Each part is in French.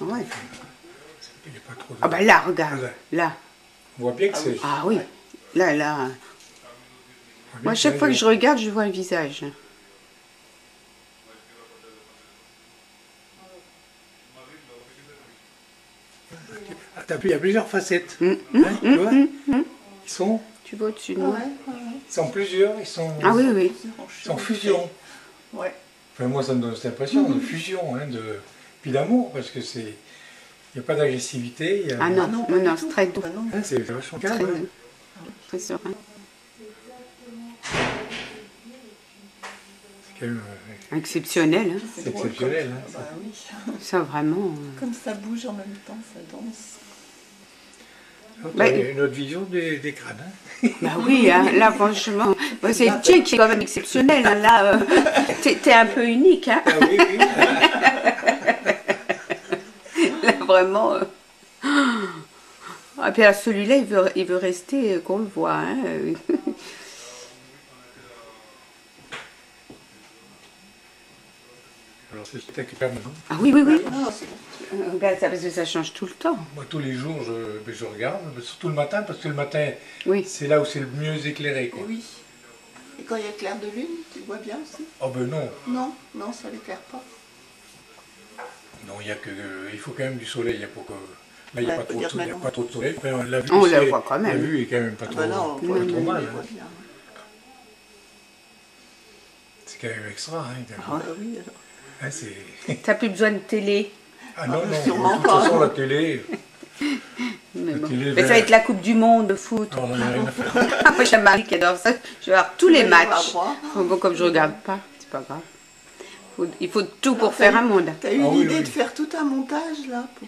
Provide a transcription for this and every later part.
Ouais. Il n'y a pas trop de... Ah bah là, regarde, Ah, là. là. On voit bien que c'est... Ah oui, là, là. on voit bien Moi, chaque fois que je regarde, je vois un visage. Ah, t'as vu, il y a plusieurs facettes. Mm, Tu vois Tu vois au-dessus de moi. ils sont plusieurs, ils sont... Ah oui, oui. Ils sont en fusion. Ouais. Enfin, moi, ça me donne cette impression de fusion, hein, puis d'amour, parce que c'est... Il n'y a pas d'agressivité. Il y a... Ah non, Ah non, non, pas non, du c'est tout. très doux. Ah non. Hein, c'est vachement Très calme. hein. doux. Très serein. C'est quand même... Exceptionnel, hein. C'est drôle, exceptionnel. comme Hein, ça. Bah oui. Ça, vraiment. Comme ça bouge en même temps, ça danse. Bah, une autre vision des crânes. Hein. Bah oui, hein, là, franchement. Bah, c'est le tien qui est quand même exceptionnel. Hein, là, t'es un peu unique. Hein. Ah oui, oui. Là, vraiment. Ah, puis alors, celui-là, il veut rester qu'on le voit. Hein. Alors c'est spectaculaire maintenant. Ah oui, oui, oui. Non, c'est Regarde ça, parce que ça change tout le temps. Moi, tous les jours, je regarde, surtout le matin, parce que le matin, Oui. c'est là où c'est le mieux éclairé. Quoi. oui. Et quand il y a clair de lune, tu le vois bien aussi? Oh ben non, Non, non, ça l'éclaire pas. non, il y a que, il faut quand même du soleil. Il y a pas que, là, il n'y a, Ouais, pas faut trop dire de soleil, il y a maintenant. pas trop de soleil. Enfin, la vue, On la c'est- voit quand même. La vue est quand même pas Ah trop, bah non, on pas voit trop bien, mal. on voit Hein. bien. C'est quand même extra. Hein, Ah bah oui, alors. Hein, c'est... T'as plus besoin de télé. Ah non, non, sûrement de toute pas. façon, la télé... Mais, La bon. télé, Mais ça va être la Coupe du Monde de foot. on en a rien à faire. Moi, j'ai un mari qui adore ça. Je vais voir tous les Il va y matchs. avoir droit. Bon, comme je regarde pas, c'est pas grave. Il faut tout pour faire un monde. T'as eu Ah oui, l'idée oui. de faire tout un montage là pour,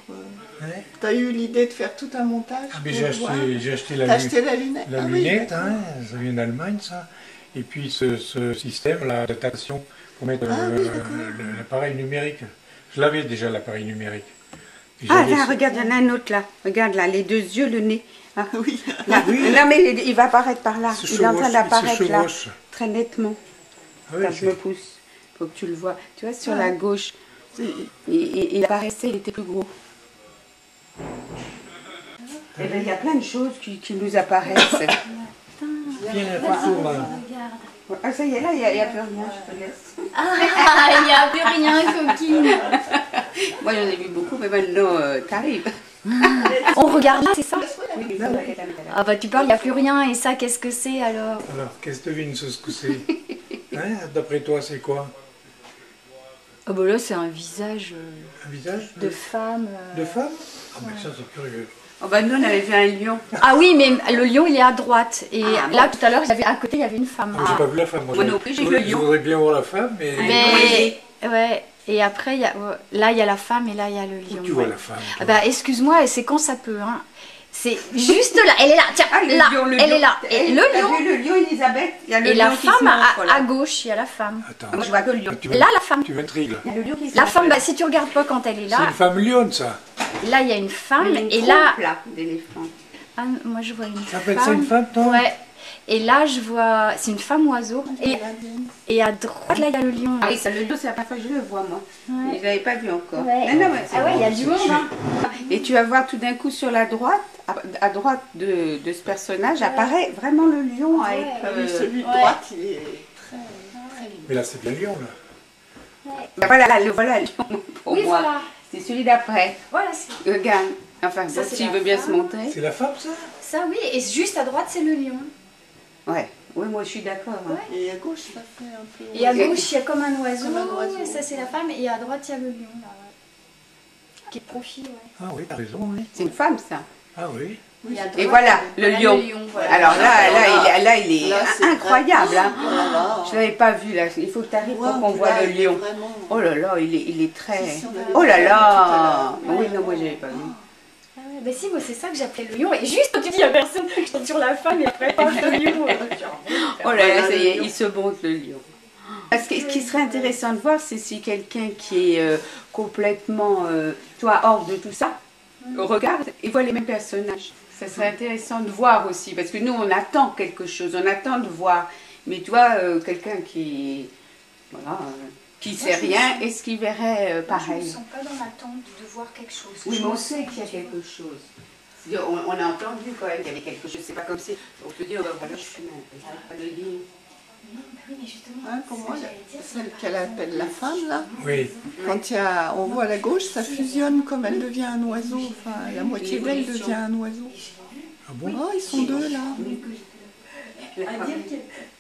Ouais. T'as eu l'idée de faire tout un montage Ah, mais pour voir. j'ai acheté T'as acheté la lunette? la Ah oui, lunette, d'accord. hein, ça vient d'Allemagne, ça. Et puis ce système, la datation, pour mettre Ah oui, d'accord. l'appareil numérique. Je l'avais déjà, l'appareil numérique. Et Ah j'avais- là, regarde, il y en a un autre là. Regarde là, les deux yeux, le nez. Ah, Oui. là. Non mais il va apparaître par là. Il se Il est en train chevauche, d'apparaître il se là. chevauche. Très nettement. Ah oui, Quand je c'est- me pousse. Faut que tu le vois. Tu vois, sur Ouais. la gauche, il apparaissait, il était plus gros. Eh bien, il y a plein de choses qui nous apparaissent. Viens, retourne là. Ah, ça y est, là, il n'y a plus rien, je te laisse. Ah, il n'y a plus rien, coquine. Moi, j'en ai vu beaucoup, mais maintenant, t'arrives. On regarde là, c'est ça? Oui, ça va être là. Ah bah tu parles, il n'y a plus rien. Et ça, qu'est-ce que c'est alors? Alors, qu'est-ce que tu devines ce que c'est? Hein, d'après toi, c'est quoi? Ah bah là, c'est un visage Un visage de femme. de femme? Ah, mais ça, c'est curieux. Oh, bah, nous, on avait vu un lion. Ah oui, mais le lion, il est à droite. Et Ah, là, tout à l'heure, à côté, il y avait une femme. Ah, mais j'ai pas vu la femme. Moi, Moi non plus, j'ai vu le je lion. voudrais bien voir la femme, mais... Mais ouais. Et après, là, il y a la femme et là, il y a le lion. Tu vois ouais. la femme. Ah toi. bah excuse-moi, c'est quand ça peut. Hein. C'est juste là. Elle est là. Tiens, Ah, le là. lion, le Elle lion. est là. Et le T'as lion. vu le lion, Elisabeth? Il y a le Et la lion qui femme se montre, là. à gauche, il y a la femme. Attends, Moi, je vois que le lion. tu Là, la femme. Tu m'intrigues. Il y a le lion qui se La montre, femme, là. bah, si tu regardes pas quand elle est C'est là, une femme lionne, ça. là, il y a une femme. Il y a une Et là, trompe, là, d'éléphant. ah, moi, je vois une Ça s'appelle femme. ça une femme, toi? Ouais. Et là, je vois. C'est une femme oiseau. Et à droite, là, il y a le lion. Ah oui, ça, le lion, c'est la première fois que je le vois, moi. Ouais. Je l'avais pas vu encore. Ouais. Non, non, mais c'est Ah ouais, il y a bon. du monde. Hein. Et tu vas voir tout d'un coup sur la droite, à droite de ce personnage, apparaît vraiment le lion avec... Ah oui, celui de Ouais. droite, il est très, très libre. Mais là, c'est bien lion, là. Ben voilà, le lion pour Oui, moi. voilà. C'est celui d'après. Voilà, c'est Regarde. Enfin, Ça, bon, c'est s'il la veut bien se femme. montrer. C'est la femme, ça? ça, oui. Et juste à droite, c'est le lion. Ouais. Oui, moi je suis d'accord. hein. Et à gauche, ça fait un peu... Et à gauche, il y a comme un oiseau. Comme un oiseau. Et ça, c'est la femme. Et à droite, il y a le lion, là, ouais. Qui est de profil, ouais. Ah oui, t'as raison, oui. C'est une femme, ça. Ah oui. Oui, Et à Et droite, voilà, le voilà lion. voilà. Alors là, il est Là, c'est incroyable. Hein. Oh là là. Je l'avais pas vu là. Il faut que tu arrives pour qu'on voit Là, le il est lion. vraiment- Oh là là, il est très... Si, si, on avait Oh là vu là. tout à l'heure. Oui, non, moi j'avais pas vu. Ah ouais, bah si, moi c'est ça que j'appelais le lion. Et juste quand tu dis il y a personne, je tombe sur la femme et après, paf, le lion. Oh là là, ça y est, il se monte le lion. Parce que ce qui serait intéressant de voir, c'est si quelqu'un qui est complètement, toi, hors de tout ça, regarde et voit les mêmes personnages. Ça serait intéressant de voir aussi, parce que nous, on attend quelque chose, on attend de voir. Mais toi, quelqu'un qui, voilà, qui sait rien, est-ce qu'il verrait Je ne me pareil? sens pas dans l'attente de voir quelque chose. Oui, Je mais on me sait sens- qu'il y a quelque chose. C'est-à-dire, on a entendu quand même qu'il y avait quelque chose. C'est pas comme si on te dit, oh ben voilà, je suis mal. J'arrive pas à le dire. Non, bah oui, mais justement, Hein, pour c'est moi, ça que j'allais dire, c'est celle pas qu'elle grave. appelle la femme, là, Oui. quand on voit à la gauche, ça fusionne comme elle devient un oiseau. Enfin, la moitié d'elle devient un oiseau. Ah bon? Oh, ils sont deux, là. À dire que...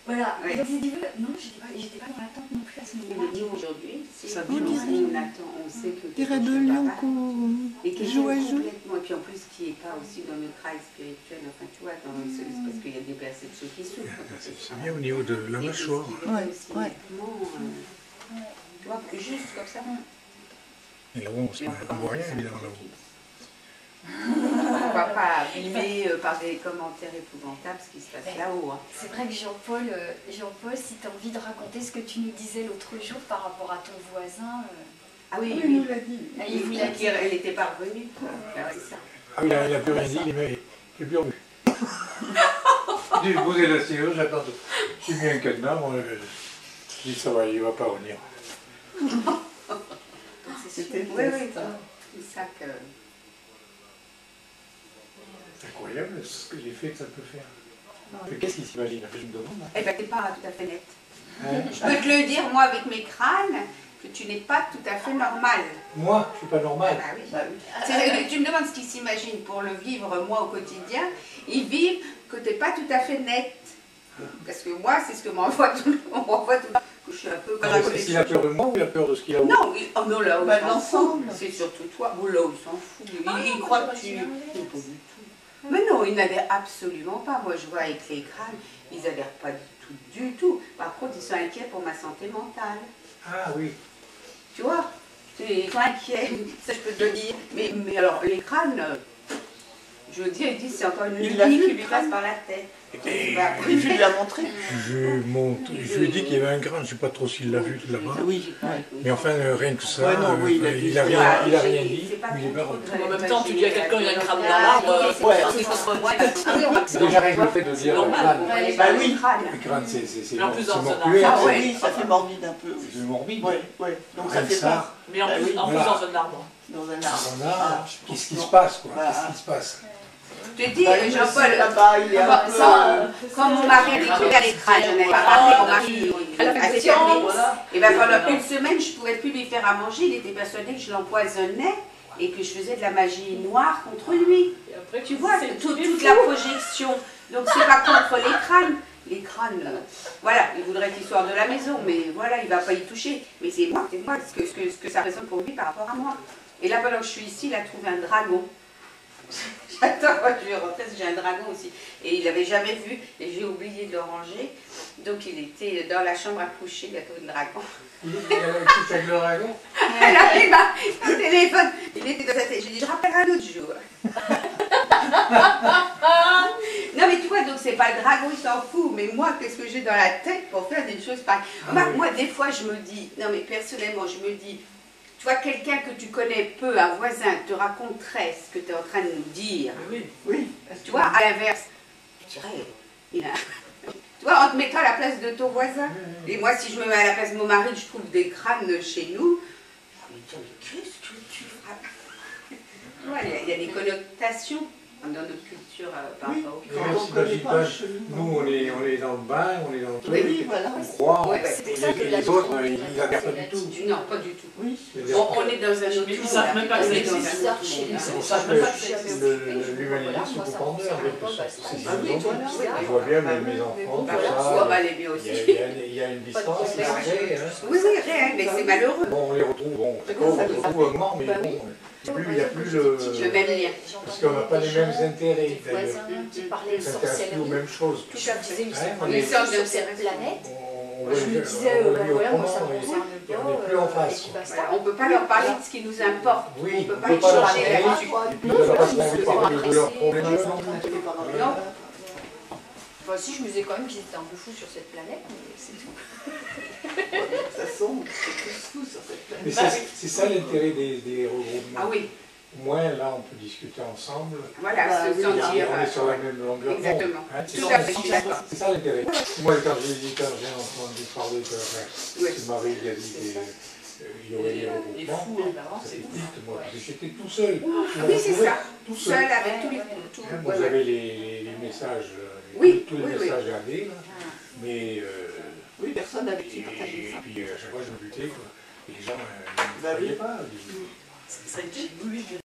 Voilà. Ouais. Donc, si tu veux, non, j'étais pas dans l'attente non plus à ce moment-là. Nous, aujourd'hui, Ça on, dirait- on attend, on sait que On dirait quelque deux chose va lions pas. Et qui qui jouent à joue jeu. complètement. Et puis en plus, qui n'est pas aussi dans notre rail spirituel. Enfin, tu vois, c'est parce qu'il y a des perceptions qui souffrent. C'est bien au niveau de la mâchoire. Ouais, ouais. Tu vois, juste comme ça. Et là-haut, on voit rien, évidemment, là-haut. On ne va pas abîmer par des commentaires épouvantables ce qui se passe là-haut. Hein. C'est vrai que Jean-Paul, si tu as envie de raconter ce que tu nous disais l'autre jour par rapport à ton voisin, Ah oui, Oui, oui. il nous l'a dit. il vous l'a dit. Elle n'était pas revenue. C'est ça. Ah oui, il n'a plus rien dit, il n'est plus revenu. J'ai posé la serrure, j'attends. J'ai mis un cadenas, moi, je dis ça va, il ne va pas revenir. C'était Oui, oui, triste. c'est ça que... C'est incroyable ce que j'ai fait que ça peut faire. Mais qu'est-ce qu'il s'imagine? Je me demande. Eh ben, t'es pas tout à fait nette. Hein? Je peux te le dire, moi, avec mes crânes, que tu n'es pas tout à fait normal. Moi, je ne suis pas Ah normal. bah oui. Tu me demandes ce qu'ils s'imaginent pour le vivre, moi, au quotidien. Ils vivent que tu n'es pas tout à fait nette. Parce que moi, c'est ce que m'envoie tout le monde. Que je suis un peu... Est-ce qu'il a peur de moi ou il a peur de ce qu'il a? Non, oh non, là où Bah, il s'en fout. l'ensemble. C'est surtout toi. Oh, là où il s'en fout. Il croit que tu... pas Pas du tout. Mais non, il n'adhère absolument pas. Moi, je vois avec les crânes, ils n'adhèrent pas du tout. Par contre, ils sont inquiets pour ma santé mentale. Ah oui. Tu vois, ils sont inquiets, ça je peux te le dire. Mais alors, les crânes, je veux dire, ils disent c'est encore une Il l'a lubie vu, qui le lui crâne passe par la tête. Et Bah, Oui, tu lui as montré. Je lui ai dit qu'il y avait un crâne, je ne sais pas trop s'il l'a vu là-bas. Oui, ouais. Mais enfin, rien que ça, Ouais, non, oui, il a dit il n'a ça. rien dit, C'est pas il est pas trop rentré. de- En même temps, tu dis à quelqu'un, il y a un crâne dans Ah, l'arbre, ok, c'est ouais. pas contre moi, il va- C'est déjà rien que le fait de dire normal. crâne. on va aller Bah voir oui. le crâne. Le crâne, c'est En plus, dans ce mortuaire, Ah Ah ouais. oui, ça fait morbide un peu. c'est morbide. Ouais, ouais. Donc ça Rien que fait peur Mais en Bah plus, oui. en plus Voilà. dans un arbre. dans un arbre. On a, qu'est-ce qui se passe, quoi? Voilà. Qu'est-ce qui se passe? Je te dis, Bah, le Jean-Paul, monsieur là-bas, il est un Bah, peu... ça, quand mon mari récupère les crânes, j'en avais pas parlé, mon mari assez et ben pendant une semaine, je ne pouvais plus lui faire à manger, il était persuadé que je l'empoisonnais et que je faisais de la magie noire contre lui. Et après, Tu vois, toute la projection. Donc c'est pas contre les crânes. Les crânes, voilà, il voudrait qu'il sorte de la maison, mais voilà, il va pas y toucher. Mais c'est moi, ce que ça résonne pour lui par rapport à moi. Et là, pendant que je suis ici, il a trouvé un dragon. Attends, moi, je vais rentrer parce que j'ai un dragon aussi. Et il n'avait jamais vu, et j'ai oublié de le ranger. Donc il était dans la chambre à coucher, il a trouvé le dragon. Il a écouté avec le dragon? Alors il m'a au téléphone, il était dans sa tête. J'ai dit, je rappellerai un autre jour. Non mais tu vois, donc c'est pas le dragon, il s'en fout. Mais moi, qu'est-ce que j'ai dans la tête pour faire des choses pareilles? Moi, des fois, je me dis, non mais personnellement, je me dis, tu vois, quelqu'un que tu connais peu, un voisin, te raconterait ce que tu es en train de nous dire. Oui. Oui. Tu vois, à l'inverse, je dirais, il a... Tu vois, en te mettant à la place de ton voisin. Et moi, si je me mets à la place de mon mari, je trouve des crânes chez nous, je me dis, mais qu'est-ce que tu feras? Tu vois, il y a des connotations dans notre culture par Oui. rapport au Et crâne. même On si connaît t'agis pas pas, absolument. nous on est dans le bain, on est dans le truc, Oui, voilà. on croit, Ouais, c'est pour ça que et la les autres, vie- ils n'adhèrent pas du tout. Non, pas du tout. Oui. On est dans un autre Mais ils monde, savent même pas que on ça est dans existe. un bizarre autre chez monde. nous. C'est C'est pour pour ça ça que que je me suis jamais occupée. l'humanité se coupe en deux, avec ça. Ah oui, voilà. Je vois bien mes enfants, Voilà, tout soit ça, mal aimé il aussi. y a une distance qui se crée, hein. Oui, oui, rien, mais c'est malheureux. Bon, on les retrouve, bon, d'accord, on les retrouve vaguement, mais bon, il n'y a plus Le le... même lien. Parce qu'on n'a pas les mêmes intérêts, Des d'ailleurs. voisins qui parlaient On de s'intéresse plus aux sorcellerie. mêmes choses. Puis je leur disais, ils Ouais, sont on vraiment est- sort sur de cette planète. On Je me disais, voilà, moi ça me concerne et pas. on n'est plus en Et face. puis basta. Voilà, on ne peut pas leur parler de ce qui nous importe. Oui, On ne peut on pas peut les pas leur parler parler. là-dessus. Et puis, on va pas se parler de leurs problèmes. Non. Enfin, si, je me disais quand même qu'ils étaient un peu fous sur cette planète, mais c'est tout. Ça sombre, c'est plus fou sur cette planète. Mais c'est ça l'intérêt des regroupements. Ah oui. au moins là on peut discuter ensemble. Voilà, se sentir. On est sur la même longueur d'onde. Exactement. Hein, Tout à fait, je suis d'accord. c'est ça l'intérêt. Moi, quand j'ai entendu parler que Marie il a dit qu'il y aurait des regroupements, c'était vite, moi, parce que j'étais tout seul. Oui, c'est ça. Tout Seul avec tous les. Vous avez les messages, Oui, tous les messages gardés, là, mais. Oui, personne avec qui Et partager ça. puis à chaque fois je me butais, quoi. Et les gens ne me croyaient pas. Ça a été, oui,